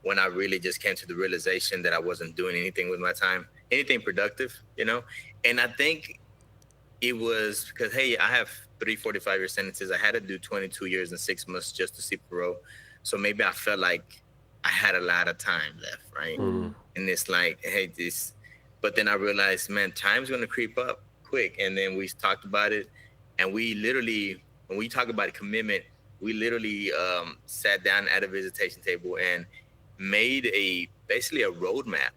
when I really just came to the realization that I wasn't doing anything with my time, anything productive, And I think it was because, hey, I have 3 45-year sentences. I had to do 22 years and 6 months just to see parole. So maybe I felt like I had a lot of time left, right? And it's like, hey, but then I realized, man, time's going to creep up quick. And then we talked about it. And we literally, when we talk about commitment, we literally sat down at a visitation table and made basically a roadmap.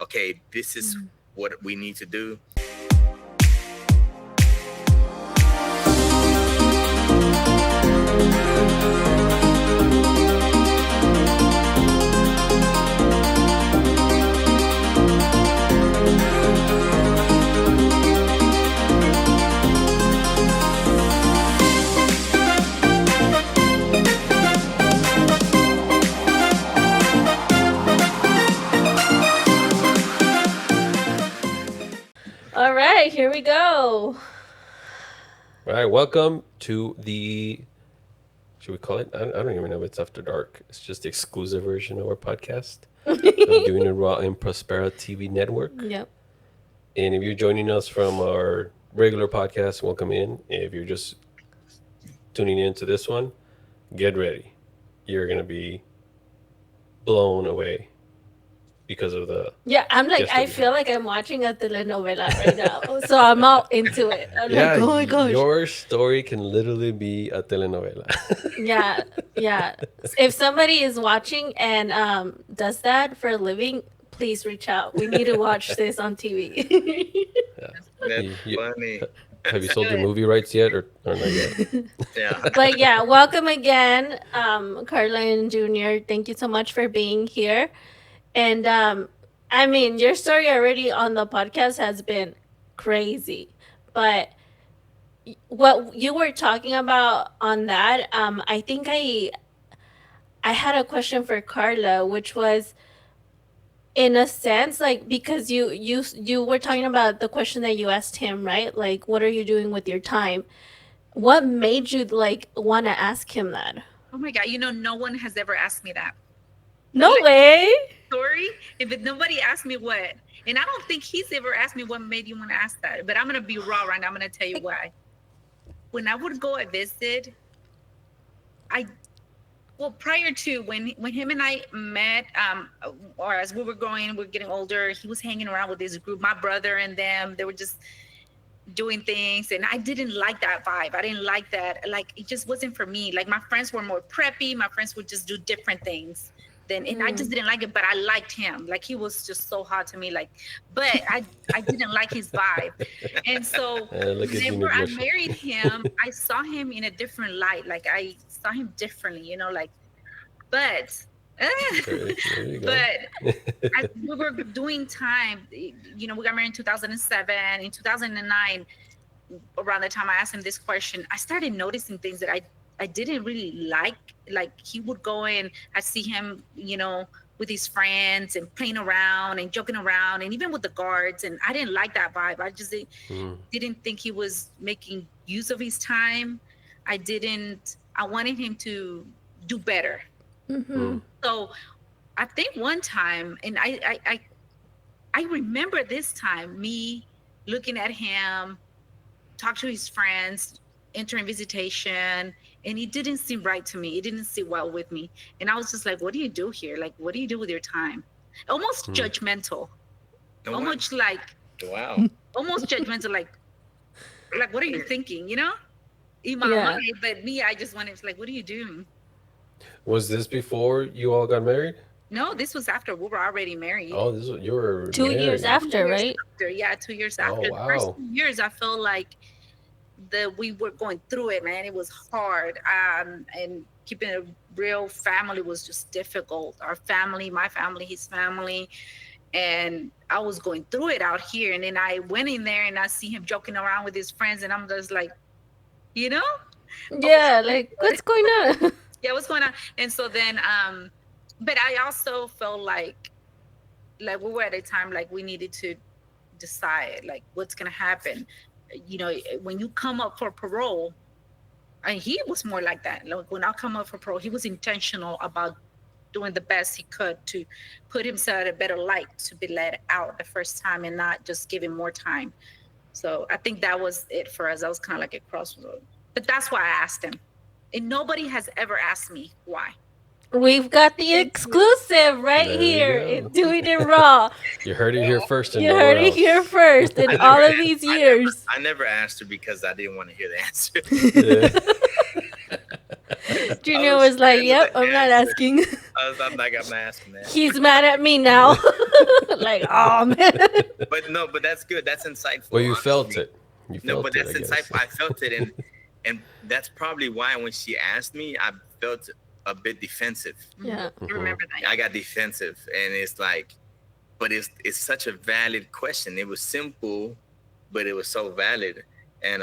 Okay, this is what we need to do. All right, here we go. All right, welcome to should we call it? I don't even know if it's after dark. It's just the exclusive version of our podcast. I'm doing it raw in Prospera TV network. Yep. And if you're joining us from our regular podcast, welcome in. If you're just tuning into this one, get ready. You're going to be blown away because of the... Yeah, I'm like, I feel like I'm watching a telenovela right now. So I'm all into it. I'm like, oh my gosh. Your story can literally be a telenovela. Yeah. If somebody is watching and does that for a living, please reach out. We need to watch this on TV. That's funny. Have you sold your movie rights yet or not yet? Yeah. But yeah, welcome again, Karla and JR. Thank you so much for being here. And I mean, your story already on the podcast has been crazy. But what you were talking about on that, I think I had a question for Karla, which was, in a sense, like, because you were talking about the question that you asked him, right? Like, what are you doing with your time? What made you like want to ask him that? Oh my God, no one has ever asked me that. No way. Sorry, if nobody asked me what, and I don't think he's ever asked me what made you want to ask that. But I'm gonna be raw right now. I'm gonna tell you why. When I would go and visit, prior to when him and I met, or as we were getting older, he was hanging around with this group, my brother and them. They were just doing things, and I didn't like that vibe. I didn't like that. Like, it just wasn't for me. Like, my friends were more preppy. My friends would just do different things. And I just didn't like it, but I liked him. Like, he was just so hot to me. Like, but I didn't like his vibe. And so whenever I married him, I saw him in a different light. Like, I saw him differently, like, but as we were doing time, we got married in 2007. In 2009, around the time I asked him this question, I started noticing things that I didn't really like. Like, he would go and I see him, with his friends and playing around and joking around, and even with the guards. And I didn't like that vibe. I just didn't think he was making use of his time. I wanted him to do better. Mm-hmm. So I think one time, and I remember this time, me looking at him, talk to his friends, entering visitation, and it didn't seem right to me. It didn't sit well with me. And I was just like, what do you do here? Like, what do you do with your time? Almost judgmental. Almost like, wow. Almost judgmental, like, what are you thinking, In my mind, but me, I just wanted to, like, what are you doing? Was this before you all got married? No, this was after we were already married. Oh, you were 2 years after, right? 2 years after. Oh, wow. The first 2 years, I felt like we were going through it, man. It was hard. And keeping a real family was just difficult. Our family, my family, his family. And I was going through it out here. And then I went in there and I see him joking around with his friends. And I'm just like, Yeah, like, what's going on? Yeah, what's going on? And so then, but I also felt like we were at a time, like, we needed to decide, like, what's going to happen. When you come up for parole, and he was more like that. Like, when I come up for parole, he was intentional about doing the best he could to put himself in a better light to be let out the first time and not just give him more time. So I think that was it for us. I was kind of like a crossroad. But that's why I asked him. And nobody has ever asked me why. We've got the Thank you. exclusive right There you here go. in Doing It Raw. You heard it here first and You nowhere heard it here else. first in I all never, of these years. I never asked her because I didn't want to hear the answer. Yeah. I Junior was was like, scared of "Yep, the I'm not answer. asking." I'm like, I'm not asking that. He's mad at me now. Like, oh man. But no, but that's good. That's insightful. Well, you felt Honestly. it. You No, felt but it, that's I guess. insightful. I felt it, and that's probably why when she asked me, I felt a bit defensive. Yeah. I remember that. I got defensive, and it's like, but it's such a valid question. It was simple, but it was so valid and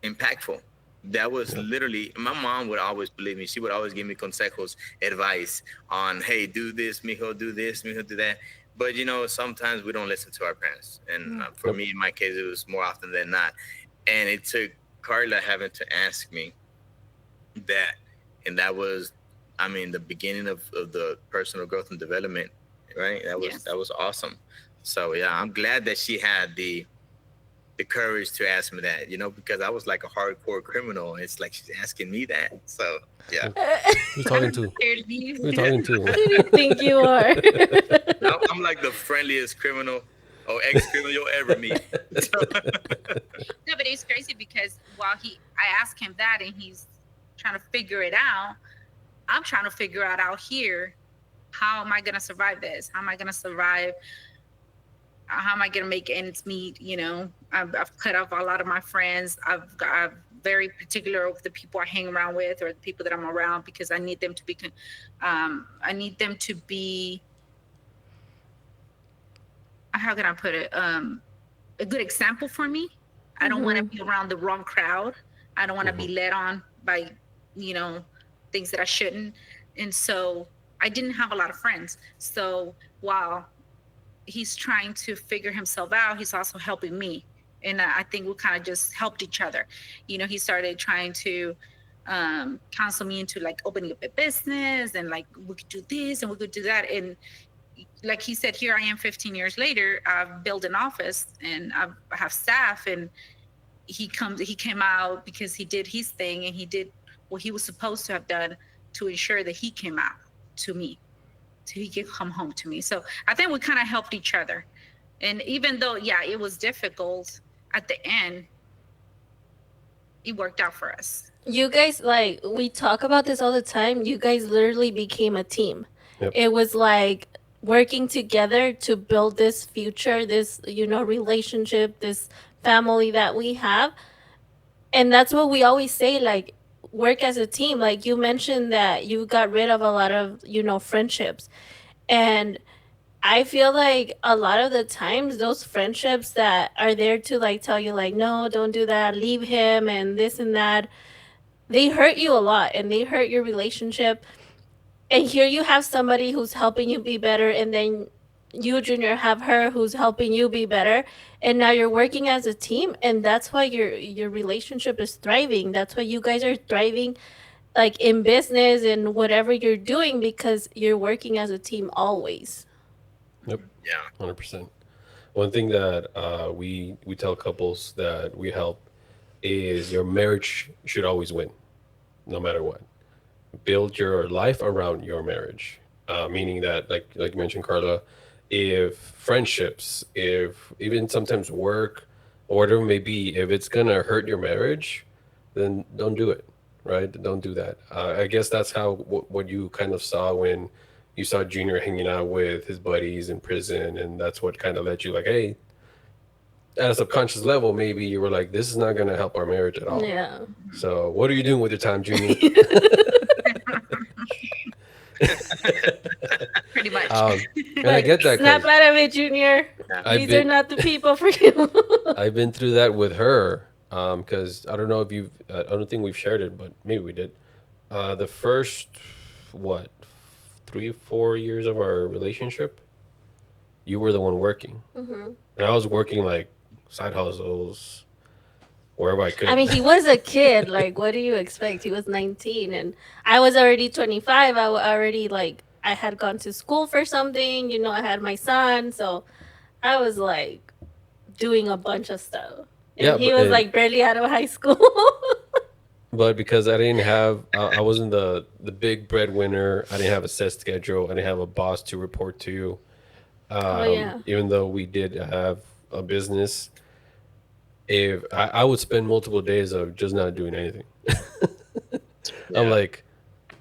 impactful. That was Yep. literally, my mom would always believe me. She would always give me consejos, advice on, hey, do this, mijo, do that. But sometimes we don't listen to our parents. And for Yep. me, in my case, it was more often than not. And it took Carla having to ask me that. And that was, I mean, the beginning of the personal growth and development, right? Yes. That was awesome. So yeah, I'm glad that she had the courage to ask me that, because I was like a hardcore criminal. It's like she's asking me that. So yeah, Who you talking to? Scared Who you you. talking Who to? do you think you are? I'm like the friendliest criminal or ex-criminal you'll ever meet. No, but it's crazy because I asked him that and he's trying to figure it out. I'm trying to figure out here, how am I going to survive this? How am I going to survive? How am I going to make ends meet? I've cut off a lot of my friends. I'm very particular of the people I hang around with or the people that I'm around because I need them to be, how can I put it? A good example for me. I don't want to be around the wrong crowd. I don't want to be led on by, you know, things that I shouldn't. And so I didn't have a lot of friends. So while he's trying to figure himself out, he's also helping me. And I think we kind of just helped each other. He started trying to counsel me into like opening up a business and like we could do this and we could do that. And like he said, here I am 15 years later, I've built an office and I have staff, and he came out because he did his thing and he did what he was supposed to have done to ensure that he came out to me, so he could come home to me. So I think we kind of helped each other. And even though, yeah, it was difficult at the end, it worked out for us. You guys, like, we talk about this all the time. You guys literally became a team. Yep. It was like working together to build this future, this, relationship, this family that we have. And that's what we always say, like, work as a team. Like, you mentioned that you got rid of a lot of, friendships. And I feel like a lot of the times those friendships that are there to like tell you like, no, don't do that, leave him and this and that, they hurt you a lot and they hurt your relationship. And here you have somebody who's helping you be better, and then you, Junior, have her who's helping you be better, and now you're working as a team, and that's why your relationship is thriving. That's why you guys are thriving, like in business and whatever you're doing, because you're working as a team always. Yep, Yeah. 100%. One thing that we tell couples that we help is your marriage should always win, no matter what. Build your life around your marriage, meaning that, like you mentioned, Carla, if friendships, if even sometimes work, or whatever it may be, if it's gonna hurt your marriage, then don't do it, right? Don't do that. I guess that's how what you kind of saw when you saw Junior hanging out with his buddies in prison, and that's what kind of led you like, hey, at a subconscious level, maybe you were like, this is not gonna help our marriage at all. Yeah. So what are you doing with your time, Junior? Pretty much. And I get that Snap 'cause out of it, Junior. I've These are been not the people for you. I've been through that with her. Because I don't know if you've I don't think we've shared it, but maybe we did. The first what 3 4 years of our relationship, you were the one working, and I was working like side hustles, wherever I I could. mean, he was a kid. Like, what do you expect? He was 19, and I was already 25. Already, like, I had gone to school for something. I had my son. So I was, like, doing a bunch of stuff. And Yeah, he but was, like, barely out of high school. because I didn't have, I wasn't the big breadwinner. I didn't have a set schedule. I didn't have a boss to report to. Oh, yeah. Even though we did have a business, if I would spend multiple days of just not doing anything. I'm Yeah. like,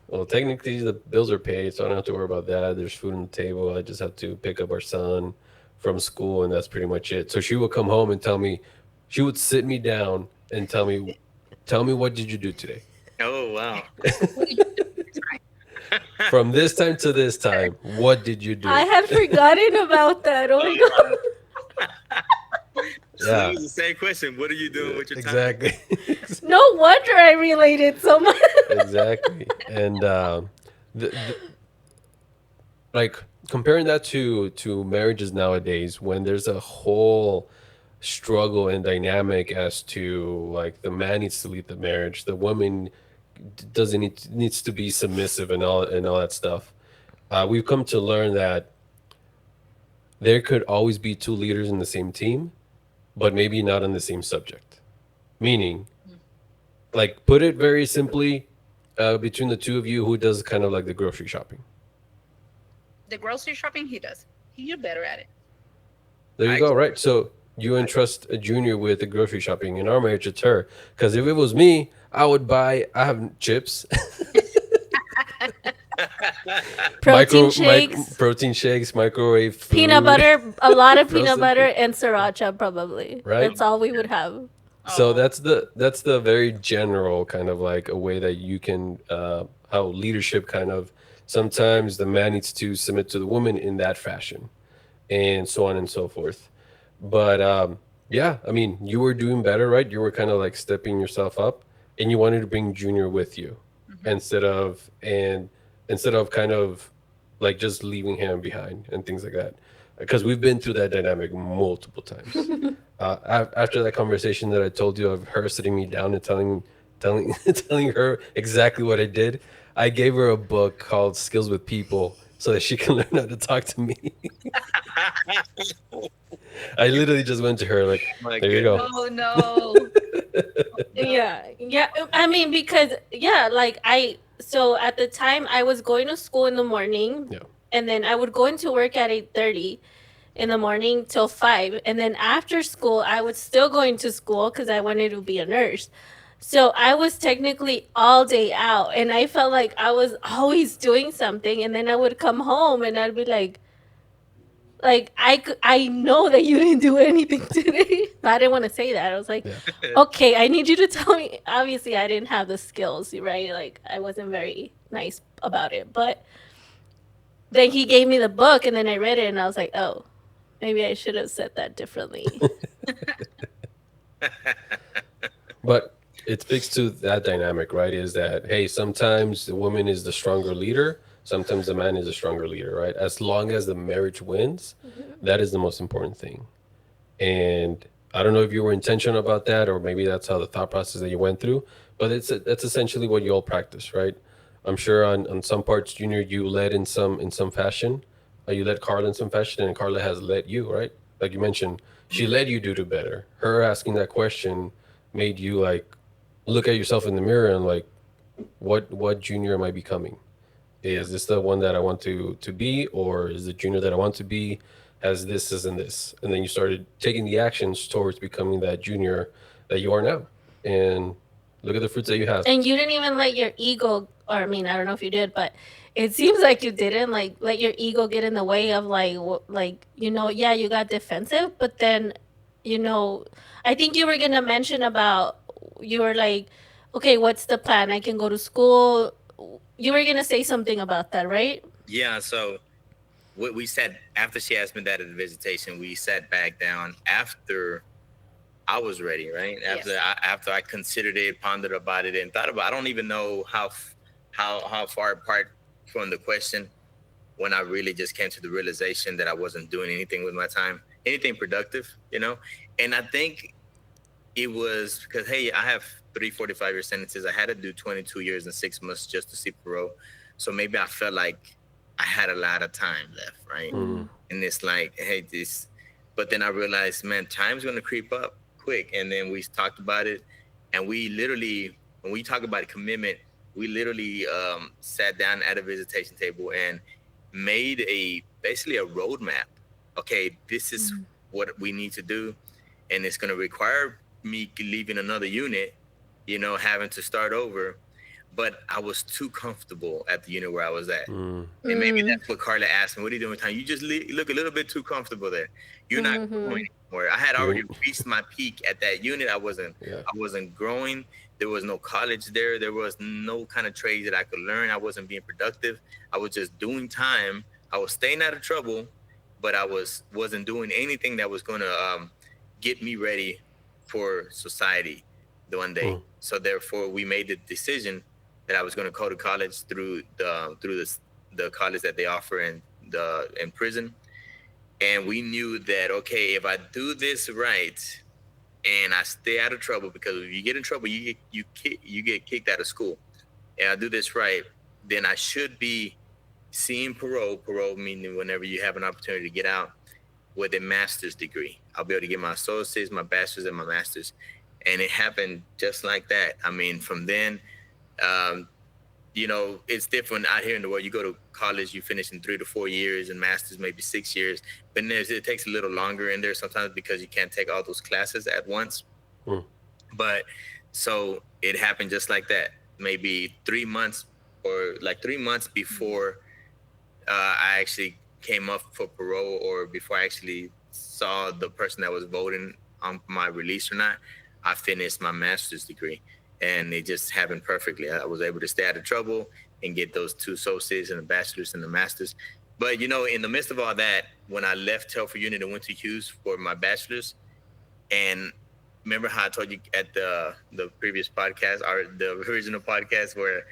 well, technically the bills are paid, so I don't have to worry about that. There's food on the table. I just have to pick up our son from school, and that's pretty much it. So she would come home and tell me, she would sit me down and tell me what did you do today? Oh wow. What did you do this time? From this time to this time, what did you I do? had forgotten about that. Oh, my God. So it Yeah, was the same question. What are you doing with your time? exactly. No wonder I related so much. Exactly. And the, like comparing that to marriages nowadays, when there's a whole struggle and dynamic as to like the man needs to lead the marriage, the woman doesn't needs to be submissive and all that stuff. We've come to learn that there could always be two leaders in the same team, but maybe not on the same subject. Meaning, like, put it very simply, between the two of you, who does kind of like the grocery shopping? The grocery shopping he does. You're better at it. There you I go, right? So you entrust a junior with the grocery shopping. In our marriage, it's her. Because if it was me, I have chips, Protein shakes, protein shakes, microwave peanut food, butter, a lot of peanut frozen butter, food, and sriracha, probably. right? That's all we would have. So Oh, that's the very general kind of like a way that you can, how leadership kind of, sometimes the man needs to submit to the woman in that fashion, and so on and so forth. But yeah, I mean, you were doing better, right? You were kind of like stepping yourself up, and you wanted to bring Junior with you mhm. instead of kind of like just leaving him behind and things like that. Because we've been through that dynamic multiple times. After that conversation that I told you of her sitting me down and telling her exactly what I did, I gave her a book called Skills with People so that she can learn how to talk to me. I literally just went to her like, My there you go. goodness. Oh no. Oh, no. Yeah, yeah. I mean, because yeah, like so at the time I was going to school in the morning, Yeah. and then I would go into work at 8:30 in the morning till 5, and then after school I was still going to school because I wanted to be a nurse. So I was technically all day out, and I felt like I was always doing something, and then I would come home and I'd be like I know that you didn't do anything today. But I didn't want to say that. I was like, Yeah. okay, I need you to tell me. Obviously, I didn't have the skills, right? Like I wasn't very nice about it. But then he gave me the book, and then I read it, and I was like, oh, maybe I should have said that differently. But it speaks to that dynamic, right? Is that, hey, sometimes the woman is the stronger leader, sometimes the man is a stronger leader, right? As long as the marriage wins, that is the most important thing. And I don't know if you were intentional about that, or maybe that's how the thought process that you went through, but that's essentially what you all practice, right? I'm sure on some parts, Junior, you led in some fashion. You led Carla in some fashion, and Carla has led you, right? Like you mentioned, she led you to do better. Her asking that question made you like look at yourself in the mirror and like, what Junior am I becoming? Yeah. Is this the one that I want to be, or is the Junior that I want to be has this and this? And then you started taking the actions towards becoming that Junior that you are now. And look at the fruits that you have. And you didn't even let your ego, or I mean, I don't know if you did, but it seems like you didn't like let your ego get in the way of like like yeah, you got defensive, but then you know, I think you were gonna mention about you were like, okay, what's the plan? I can go to school. You were gonna say something about that, right? Yeah. So what we said after she asked me that at the visitation, we sat back down after I was ready, right? Yes. After I considered it, pondered about it, and thought about. I don't even know how far apart from the question when I really just came to the realization that I wasn't doing anything with my time, anything productive, And I think it was because, hey, I have 3 45-year sentences. I had to do 22 years and 6 months just to see parole. So maybe I felt like I had a lot of time left, right? Mm-hmm. And it's like, hey, this, but then I realized, man, time's gonna creep up quick. And then we talked about it, and we literally, when we talk about commitment, we literally sat down at a visitation table and made a basically a roadmap. Okay, this is what we need to do, and it's gonna require me leaving another unit, having to start over. But I was too comfortable at the unit where I was at. Mm-hmm. And maybe that's what Carla asked me. What are you doing with time? You just look a little bit too comfortable there. You're not growing anymore. I had already reached my peak at that unit. I wasn't. Yeah. I wasn't growing. There was no college there. There was no kind of trade that I could learn. I wasn't being productive. I was just doing time. I was staying out of trouble, but I wasn't doing anything that was going to get me ready for society the one day. So therefore, we made the decision that I was going to go to college through the college that they offer in prison. And we knew that, okay, if I do this right and I stay out of trouble, because if you get in trouble, you get kicked out of school. And I do this right, then I should be seeing parole meaning whenever you have an opportunity to get out with a master's degree. I'll be able to get my associates, my bachelor's, and my master's. And it happened just like that. I mean, from then, um, it's different out here in the world. You go to college, you finish in 3 to 4 years, and masters maybe 6 years. But it takes a little longer in there sometimes because you can't take all those classes at once. But so it happened just like that. Maybe 3 months or like 3 months before I actually came up for parole, or before I actually saw the person that was voting on my release or not, I finished my master's degree. And it just happened perfectly. I was able to stay out of trouble and get those 2 associates and a bachelor's and a master's. But, in the midst of all that, when I left Telford Unit and went to Hughes for my bachelor's, and remember how I told you at the previous podcast, or the original podcast, where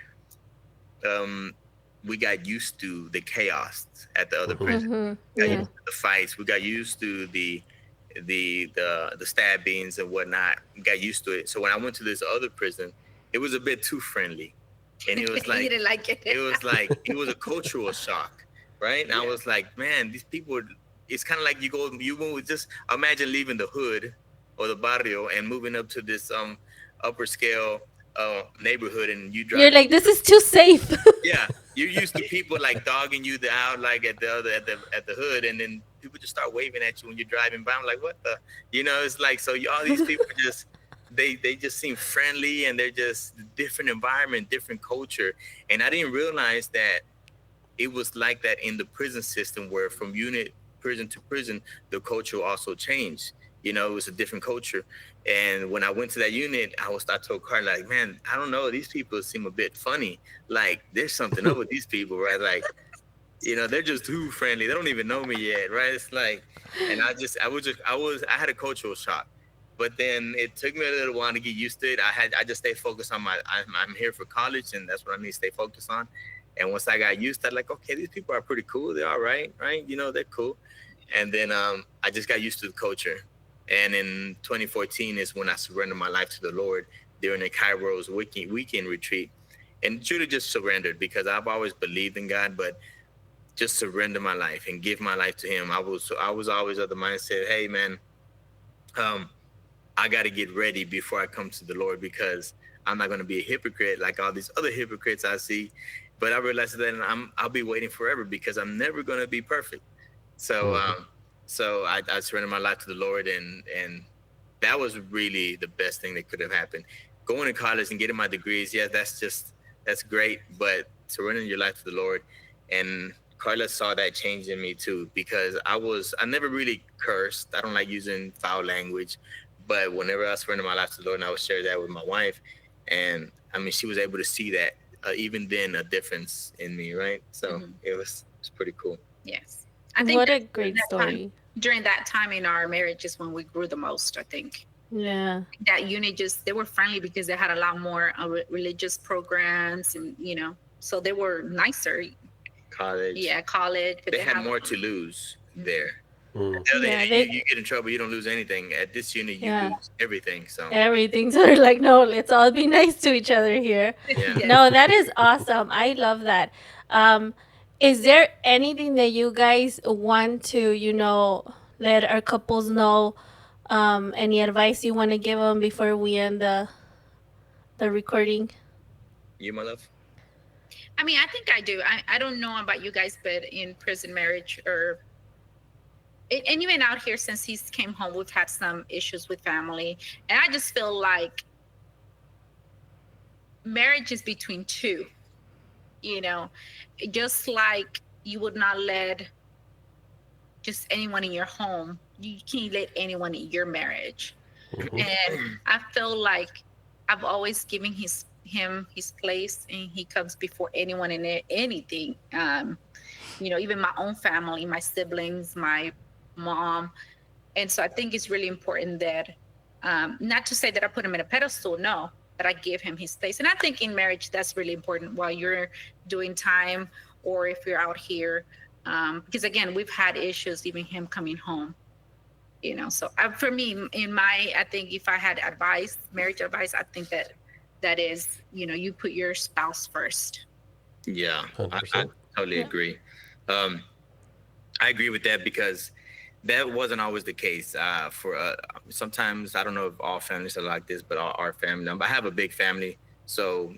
we got used to the chaos at the other prison. We got used to the fights. We got used to the stabbings and whatnot. Got used to it. So when I went to this other prison, it was a bit too friendly, and it was like You didn't like it. it was a cultural shock, right? And I was like, man, these people. It's kind of like you move. Just imagine leaving the hood or the barrio and moving up to this upper scale neighborhood, and you drive. You're like, this is too safe. Yeah, you're used to people like dogging you out, like at the hood, and then people just start waving at you when you're driving by. I'm like, what the, it's like, so all these people just they just seem friendly, and they're just different environment, different culture, and I didn't realize that it was like that in the prison system, where from prison to prison, the culture also changed. It was a different culture. And when I went to that unit, I told Karla, like, man, I don't know, these people seem a bit funny. Like, there's something up with these people, right? Like, they're just too friendly. They don't even know me yet, right? It's like, and I had a cultural shock. But then it took me a little while to get used to it. I just stayed focused on I'm here for college, and that's what I need to stay focused on. And once I got used to it, like, okay, these people are pretty cool. They're all right, right? They're cool. And then I just got used to the culture. And in 2014 is when I surrendered my life to the Lord during the Kairos weekend retreat. And truly just surrendered, because I've always believed in God, but just surrender my life and give my life to Him. I was always of the mindset, hey, man, I got to get ready before I come to the Lord, because I'm not going to be a hypocrite like all these other hypocrites I see. But I realized that I'll be waiting forever, because I'm never going to be perfect. So I surrendered my life to the Lord, and that was really the best thing that could have happened. Going to college and getting my degrees, yeah, that's great, but surrendering your life to the Lord. And Karla saw that change in me too, because I never really cursed. I don't like using foul language, but whenever I surrendered my life to the Lord, and I would share that with my wife, and I mean, she was able to see that even then, a difference in me, right? So it was pretty cool. Yes. What a great story. During that time in our marriage is when we grew the most, I think. Yeah. That unit they were friendly because they had a lot more religious programs, and, so they were nicer. College. Yeah, college. They had more to lose there. Mm. The other Yeah, hand, they you get in trouble, you don't lose anything. At this unit, you yeah. lose everything. So Everything. So they're like, no, let's all be nice to each other here. yeah. Yes. No, that is awesome. I love that. Um, is there anything that you guys want to, let our couples know? Any advice you want to give them before we end the recording? You, my love. I mean, I think I do. I don't know about you guys, but in prison marriage or and even out here since he's came home, we've had some issues with family. And I just feel like marriage is between two, you know, just like you would not let just anyone in your home, you can't let anyone in your marriage. Mhm. And I feel like I've always given him his place, and he comes before anyone and anything. Even my own family, my siblings, my mom. And so I think it's really important that, not to say that I put him in a pedestal, no, but I give him his place. And I think in marriage that's really important while you're doing time, or if you're out here, because again, we've had issues even him coming home. So for me, I think if I had advice, marriage advice, I think that is, you put your spouse first. Yeah, I 100%. totally Yeah. agree. Um, I agree with that because that wasn't always the case. For sometimes I don't know if all families are like this, but our family. I have a big family, so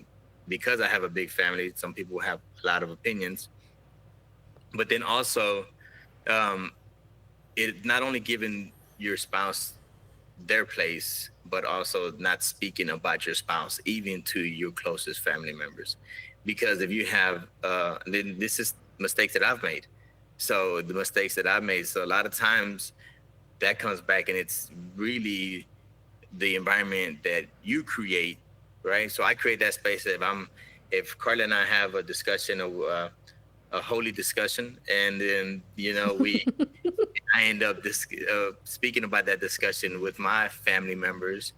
because I have a big family, some people have a lot of opinions. But then also, um, it not only giving your spouse their place, but also not speaking about your spouse, even to your closest family members. Because if you have, then this is mistakes that I've made. So the mistakes that I've made. So a lot of times that comes back and it's really the environment that you create, right? So I create that space that if Carla and I have a discussion, a holy discussion, and then, I end up speaking about that discussion with my family members.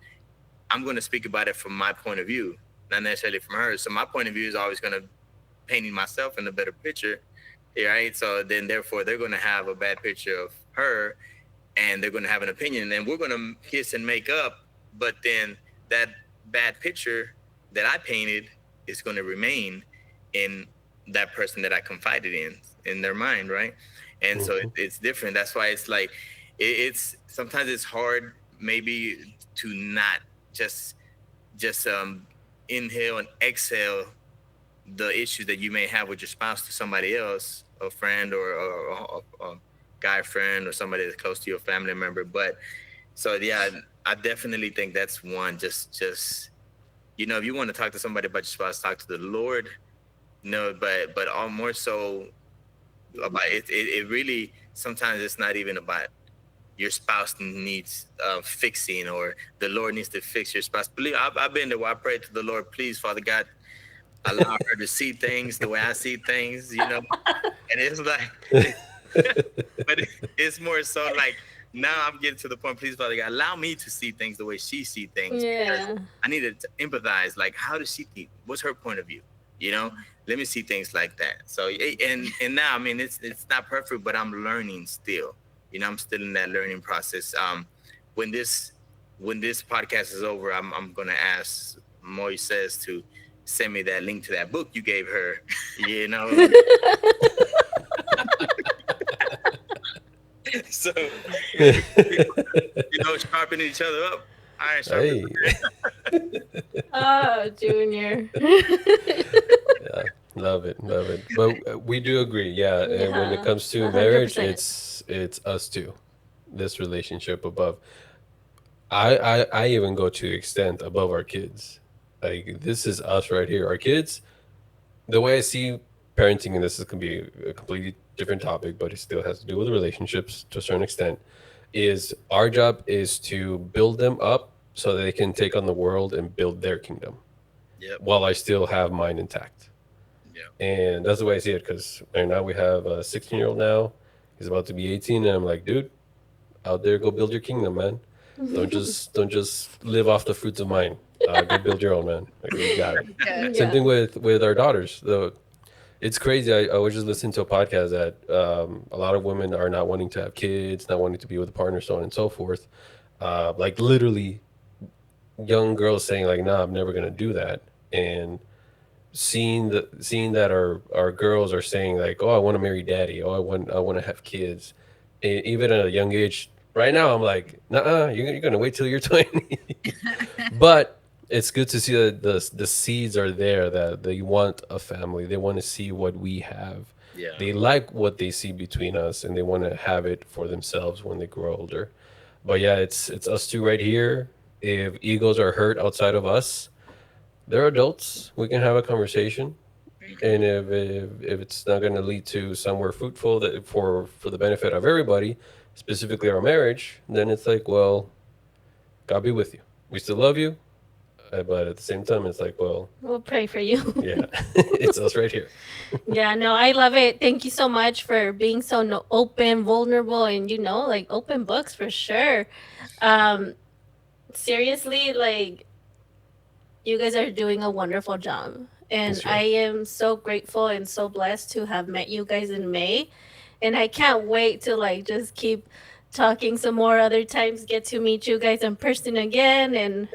I'm going to speak about it from my point of view, not necessarily from hers. So my point of view is always going to painting myself in a better picture, right? So then, therefore, they're going to have a bad picture of her, and they're going to have an opinion, and we're going to kiss and make up. But then that bad picture that I painted is going to remain in that person that I confided in their mind, right? And so Mhm. it's different. That's why it's like it's sometimes it's hard maybe to not just just inhale and exhale the issues that you may have with your spouse to somebody else, a friend or a guy friend or somebody that's close to your family member. But so yeah, I definitely think that's one. Just if you want to talk to somebody about your spouse, talk to the Lord. No, but all more so about it. It really sometimes it's not even about your spouse needs fixing or the Lord needs to fix your spouse. Believe I've been there where I prayed to the Lord, please, Father God, allow her to see things the way I see things, and it's like, but it's more so like now I'm getting to the point, please, Father God, allow me to see things the way she see things because Yeah. I need to empathize. Like, how does she think? What's her point of view? You know, let me see things like that. So, and now, I mean, it's not perfect, but I'm learning still. I'm still in that learning process. When this when this podcast is over, I'm gonna ask Moises to send me that link to that book you gave her. You know, so sharpening each other up. Iron sharpening. Hey, Oh, Junior. yeah, love it, love it. But we do agree, yeah. And when it Yeah, comes to marriage, 100%. it's us two, this relationship above. I even go to extent above our kids. Like this is us right here. Our kids, the way I see parenting, and this is gonna be a completely different topic, but it still has to do with relationships to a certain extent. Is our job is to build them up so they can take on the world and build their kingdom, Yep. while I still have mine intact. Yep. And that's the way I see it. Because right now we have a 16-year-old now. He's about to be 18, and I'm like, dude, out there, go build your kingdom, man. Don't just live off the fruits of mine. Go build your own, man. Like, you got it. Yeah. Same Yeah. thing with our daughters. Though It's crazy. I was just listening to a podcast that a lot of women are not wanting to have kids, not wanting to be with a partner, so on and so forth. Like literally, young girls saying like, "Nah, I'm never gonna do that," and seeing that our girls are saying like, "Oh, I want to marry daddy. Oh, I want to have kids," even at a young age. Right now, I'm like, "Nah, you're gonna wait till you're 20." But it's good to see that the seeds are there, that they want a family. They want to see what we have. Yeah. They like what they see between us, and they want to have it for themselves when they grow older. But yeah, it's us two right here. If egos are hurt outside of us, they're adults. We can have a conversation, and if it's not going to lead to somewhere fruitful that for the benefit of everybody, specifically our marriage, then it's like, well, God be with you. We still love you, but at the same time, it's like, well, We'll pray for you. yeah, it's us right here. Yeah, no, I love it. Thank you so much for being so open, vulnerable, and like open books for sure. Um, seriously, like you guys are doing a wonderful job. And That's right. I am so grateful and so blessed to have met you guys in May. And I can't wait to like just keep talking some more other times, get to meet you guys in person again and,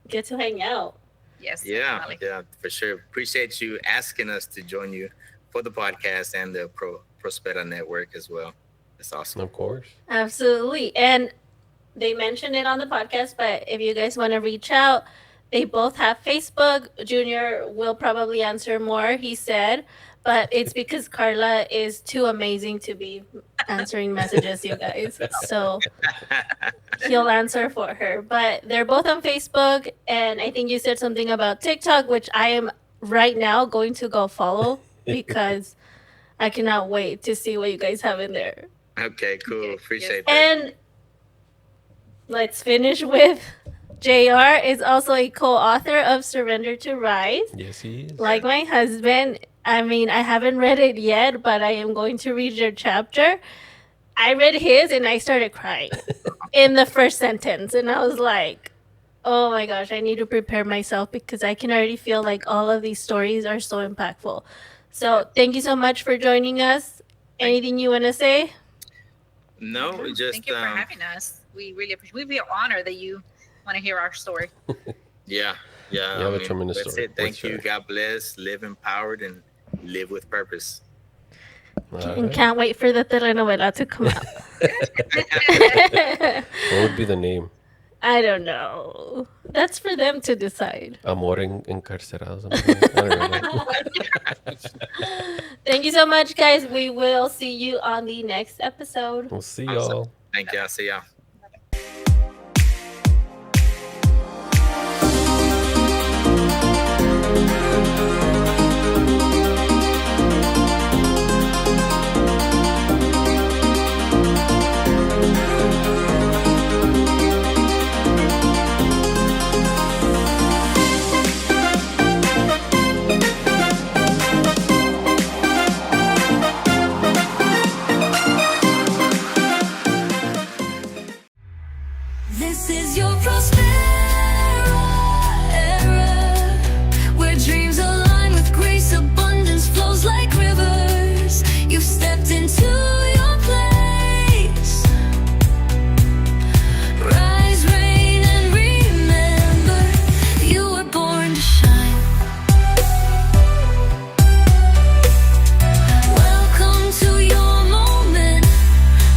get to hang out. Yes. Yeah, Definitely. yeah, for sure. Appreciate you asking us to join you for the podcast and the Prospera Network as well. That's awesome. Of course. Absolutely. And they mentioned it on the podcast, but if you guys want to reach out, they both have Facebook. Junior will probably answer more, he said, but it's because Karla is too amazing to be answering messages, you guys. So he'll answer for her. But they're both on Facebook, and I think you said something about TikTok, which I am right now going to go follow because I cannot wait to see what you guys have in there. Okay, cool. Okay, Appreciate yes. that. And let's finish with JR is also a co-author of Surrender to Rise. Yes, he is. Like my husband, I mean, I haven't read it yet, but I am going to read your chapter. I read his and I started crying in the first sentence. And I was like, oh my gosh, I need to prepare myself because I can already feel like all of these stories are so impactful. So thank you so much for joining us. Anything you want to say? No, just Thank you for having us. We really appreciate. We feel honored that you want to hear our story. yeah. You have a tremendous that's story. it. Thank For you. sure. God bless. Live empowered and live with purpose. All And right. can't wait for the telenovela to come out. What would be the name? I don't know. That's for them to decide. Amor encarcerados. I don't know. Thank you so much, guys. We will see you on the next episode. We'll see Awesome. y'all. Thank y'all. See y'all. This is your Prospera era, where dreams align with grace, abundance flows like rivers. You've stepped into your place. Rise, reign, and remember, you were born to shine. Welcome to your moment,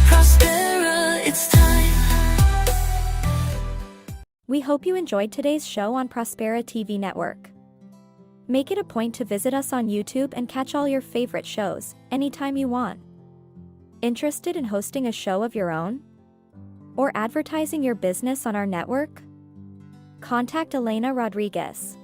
Prospera, it's time. We hope you enjoyed today's show on Prospera TV Network. Make it a point to visit us on YouTube and catch all your favorite shows anytime you want. Interested in hosting a show of your own? Or advertising your business on our network? Contact Elena Rodriguez.